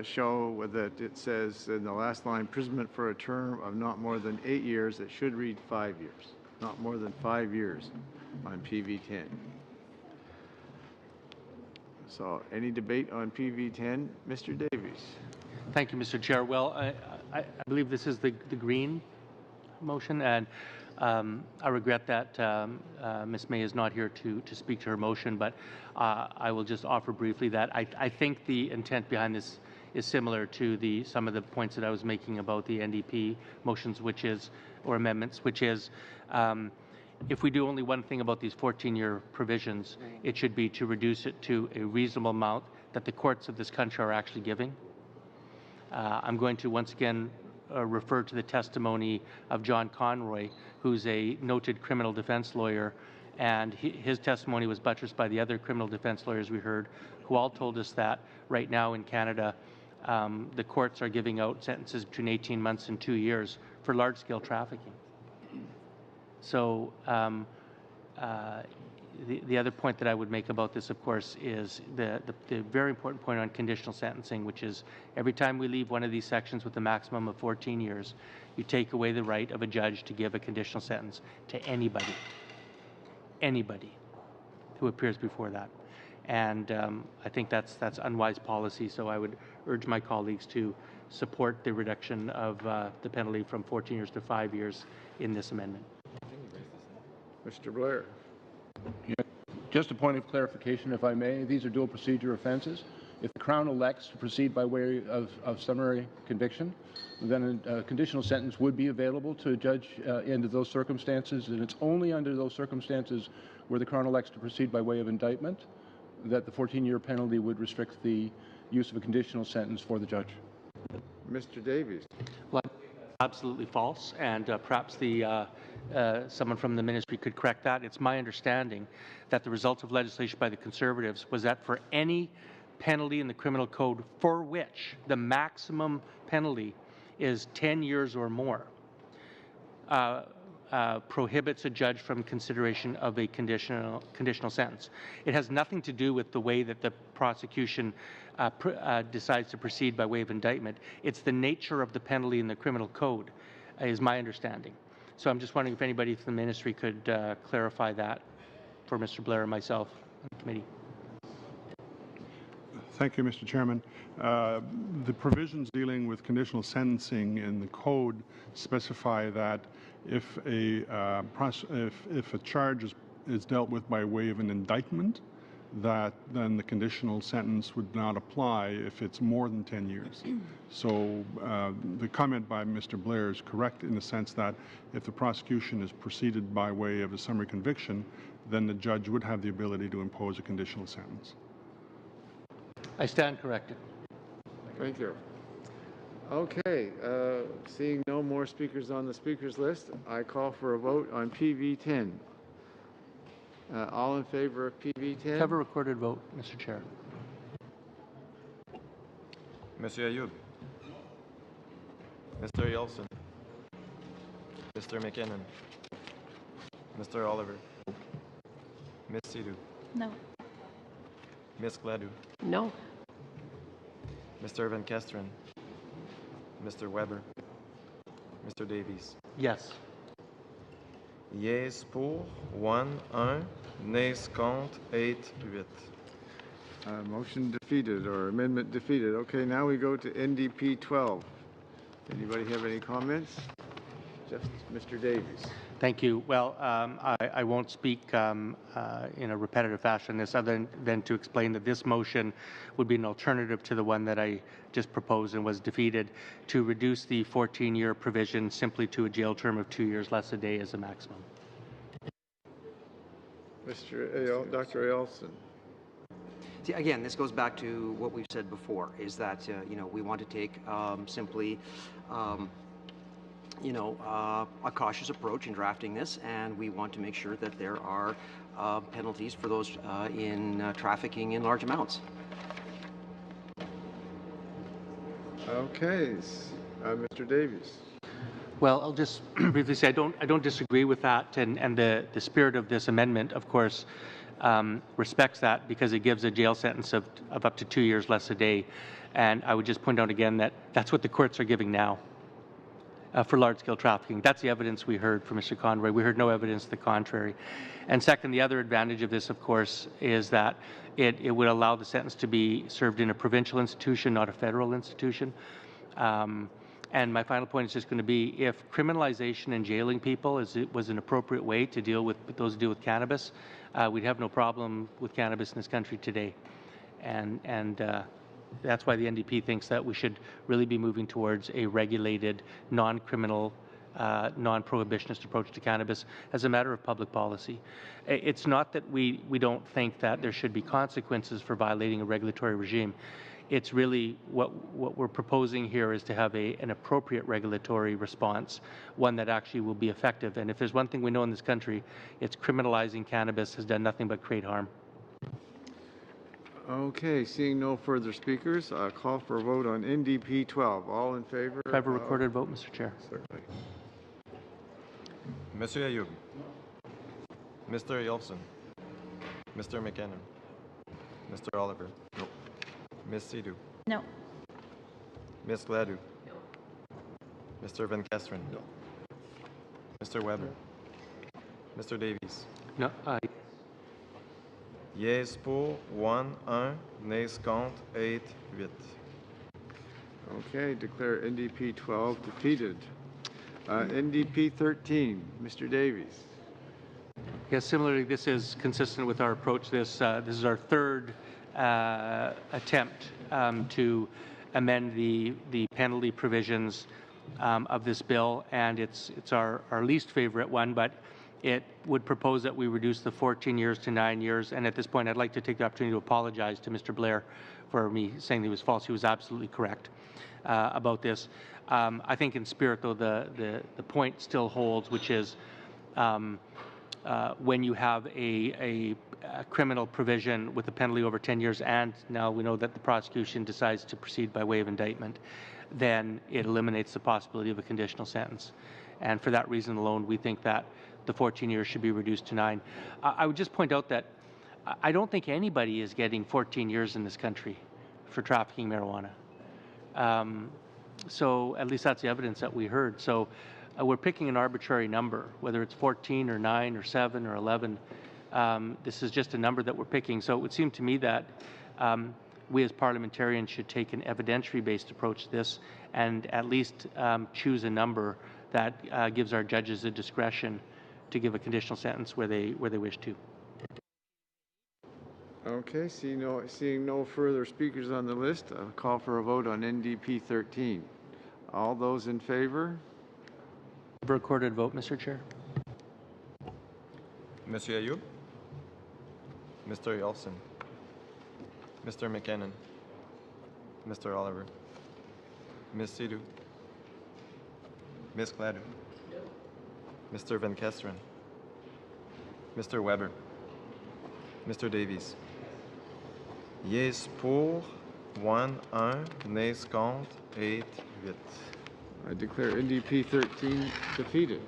show that it says in the last line, imprisonment for a term of not more than 8 years. It should read 5 years, not more than 5 years on PV10. So any debate on PV10? Mr. Davies. Thank you, Mr. Chair. Well, I believe this is the green motion, and I regret that Ms. May is not here to speak to her motion, but I will just offer briefly that I think the intent behind this is similar to some of the points that I was making about the NDP motions, or amendments, which is if we do only one thing about these 14-year provisions, it should be to reduce it to a reasonable amount that the courts of this country are actually giving. I'm going to once again refer to the testimony of John Conroy, who's a noted criminal defense lawyer, and his testimony was buttressed by the other criminal defense lawyers we heard, who all told us that right now in Canada, the courts are giving out sentences between 18 months and 2 years for large-scale trafficking. So the other point that I would make about this, of course, is the very important point on conditional sentencing, which is every time we leave one of these sections with a maximum of 14 years, you take away the right of a judge to give a conditional sentence to anybody who appears before that. And I think that's unwise policy, so I would urge my colleagues to support the reduction of the penalty from 14 years to 5 years in this amendment. Mr. Blair. Yeah. Just a point of clarification, if I may. These are dual procedure offences. If the Crown elects to proceed by way of summary conviction, then a conditional sentence would be available to a judge under those circumstances, and it's only under those circumstances where the Crown elects to proceed by way of indictment that the 14-year penalty would restrict the use of a conditional sentence for the judge. Mr. Davies. Well, absolutely false, and perhaps someone from the ministry could correct that. It's my understanding that the result of legislation by the Conservatives was that for any penalty in the criminal code for which the maximum penalty is 10 years or more, prohibits a judge from consideration of a conditional sentence. It has nothing to do with the way that the prosecution decides to proceed by way of indictment. It's the nature of the penalty in the criminal code, is my understanding. So I'm just wondering if anybody from the ministry could clarify that for Mr. Blair and myself on the committee. Thank you, Mr. Chairman. The provisions dealing with conditional sentencing in the code specify that if a charge is dealt with by way of an indictment, that then the conditional sentence would not apply if it's more than 10 years. So the comment by Mr. Blair is correct in the sense that if the prosecution is proceeded by way of a summary conviction, then the judge would have the ability to impose a conditional sentence. I stand corrected. Thank you. Okay, seeing no more speakers on the speakers list, I call for a vote on PV10. All in favor of PV10? Have a recorded vote, Mr. Chair. Monsieur Ayoub. Mr. Yeltsin. Mr. McKinnon. Mr. Oliver. Ms. Sidhu. No. Ms. Gladue. No. Mr. Van Kesteren. Mr. Weber. Mr. Davies. Yes. Yes pour 1, nays contre 8, 8. Motion defeated or amendment defeated. Okay, now we go to NDP 12. Anybody have any comments? Just Mr. Davies. Thank you. Well, I won't speak in a repetitive fashion this other than to explain that this motion would be an alternative to the one that I just proposed and was defeated, to reduce the 14-year provision simply to a jail term of 2 years less a day as a maximum. Dr. Elson. See, again, this goes back to what we've said before, is that, we want to take simply a cautious approach in drafting this, and we want to make sure that there are penalties for those in trafficking in large amounts. Okay, Mr. Davies. Well, I'll just briefly say I don't disagree with that, and the spirit of this amendment, of course, respects that because it gives a jail sentence of up to 2 years less a day. And I would just point out again that that's what the courts are giving now for large-scale trafficking. That's the evidence we heard from Mr. Conroy. We heard no evidence to the contrary. And second, the other advantage of this, of course, is that it would allow the sentence to be served in a provincial institution, not a federal institution. And my final point is just going to be, if criminalization and jailing people was an appropriate way to deal with those who deal with cannabis, we'd have no problem with cannabis in this country today. And that's why the NDP thinks that we should really be moving towards a regulated, non-criminal, non-prohibitionist approach to cannabis as a matter of public policy. It's not that we don't think that there should be consequences for violating a regulatory regime. It's really what we're proposing here is to have an appropriate regulatory response, one that actually will be effective. And if there's one thing we know in this country, it's criminalizing cannabis has done nothing but create harm. Okay, seeing no further speakers, I'll call for a vote on NDP 12. All in favor? Could I have a recorded vote, Mr. Chair? Certainly. Monsieur Ayoub. Mr. Yolfson. Mr. McKinnon. Mr. Oliver. No. Ms. Sidhu. No. Ms. Gladue. No. Mr. Van Kesteren. No. Mr. Weber. Mr. Davies. No. Yes pour 1, nays contre 8, 8. Okay, declare NDP 12 defeated. NDP 13, Mr. Davies. Yes, similarly, this is consistent with our approach. This is our third attempt to amend the penalty provisions of this bill, and it's our least favorite one, but it would propose that we reduce the 14 years to 9 years. And at this point, I'd like to take the opportunity to apologize to Mr. Blair for me saying he was false. He was absolutely correct about this. I think in spirit, though, the point still holds, which is when you have a criminal provision with a penalty over 10 years, and now we know that the prosecution decides to proceed by way of indictment, then it eliminates the possibility of a conditional sentence. And for that reason alone, we think that the 14 years should be reduced to 9. I would just point out that I don't think anybody is getting 14 years in this country for trafficking marijuana. So at least that's the evidence that we heard. So we're picking an arbitrary number, whether it's 14 or 9 or 7 or 11. This is just a number that we're picking. So it would seem to me that we as parliamentarians should take an evidentiary-based approach to this and at least choose a number that gives our judges the discretion to give a conditional sentence where they wish to. Okay, seeing no further speakers on the list, I'll call for a vote on NDP 13. All those in favor? Recorded vote, Mr. Chair. Monsieur Ayoub. Mr. Yolfson. Mr. McKinnon. Mr. Oliver. Ms. Sidhu. Ms. Gladue. Mr. Van Kesteren. Mr. Weber. Mr. Davies. Yes pour 1, nays contre 8, 8. I declare NDP 13 defeated.